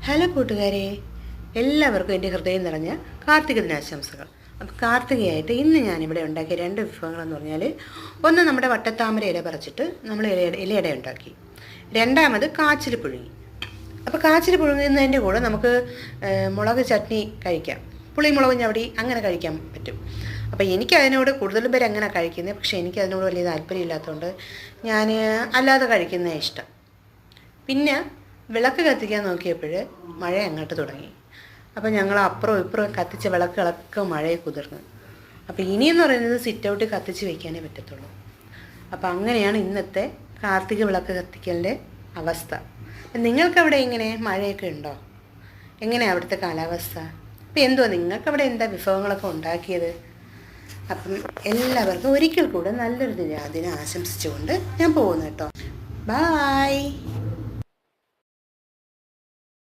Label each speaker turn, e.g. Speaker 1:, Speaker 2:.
Speaker 1: Hello കൂട്ടുകാരെ, എല്ലാവർക്കും എൻ്റെ ഹൃദയം നിറഞ്ഞ കാർത്തിക ദിനാശംസകൾ. അപ്പോൾ കാർത്തികയായിട്ട് ഇന്ന് ഞാനിവിടെ ഉണ്ടാക്കിയ 2 വിഭവങ്ങളെന്ന് പറഞ്ഞാൽ, ഒന്ന് നമ്മുടെ വട്ടത്താമര ഇല പറിച്ചിട്ട് നമ്മൾ ഇലയട ഉണ്ടാക്കി. രണ്ടാമത് കാച്ചിൽ പുഴുങ്ങി. അപ്പോൾ കാച്ചിൽ പുഴുങ്ങുന്നതിൻ്റെ കൂടെ നമുക്ക് മുളക് ചട്നി കഴിക്കാം, പുളിമുളക് ഞവടി അങ്ങനെ കഴിക്കാൻ പറ്റും. അപ്പോൾ എനിക്ക് അതിനോട് കൂടുതലും പേര് അങ്ങനെ കഴിക്കുന്നത്, പക്ഷേ എനിക്ക് അതിനോട് വലിയ താല്പര്യമില്ലാത്തതുകൊണ്ട് ഞാൻ അല്ലാതെ കഴിക്കുന്നതാണ് ഇഷ്ടം. പിന്നെ വിളക്ക് കത്തിക്കാൻ നോക്കിയപ്പോൾ മഴ അങ്ങോട്ട് തുടങ്ങി. അപ്പോൾ ഞങ്ങൾ അപ്പുറവും ഇപ്പുറവും കത്തിച്ച വിളക്കുകളൊക്കെ മഴയെ കുതിർന്നു. അപ്പോൾ ഇനിയെന്ന് പറയുന്നത് സിറ്റ് ഔട്ടിൽ കത്തിച്ച് വയ്ക്കാനേ പറ്റത്തുള്ളൂ. അപ്പോൾ അങ്ങനെയാണ് ഇന്നത്തെ കാർത്തിക വിളക്ക് കത്തിക്കലിൻ്റെ അവസ്ഥ. നിങ്ങൾക്കവിടെ എങ്ങനെ മഴയൊക്കെ ഉണ്ടോ? എങ്ങനെയാണ് അവിടുത്തെ കാലാവസ്ഥ? അപ്പോൾ എന്തുവാ നിങ്ങൾക്കവിടെ എന്താ വിഭവങ്ങളൊക്കെ ഉണ്ടാക്കിയത്? അപ്പം എല്ലാവർക്കും ഒരിക്കൽ കൂടെ നല്ലൊരു ദിനം ആശംസിച്ചുകൊണ്ട് ഞാൻ പോകുന്നു കേട്ടോ. ബായ്.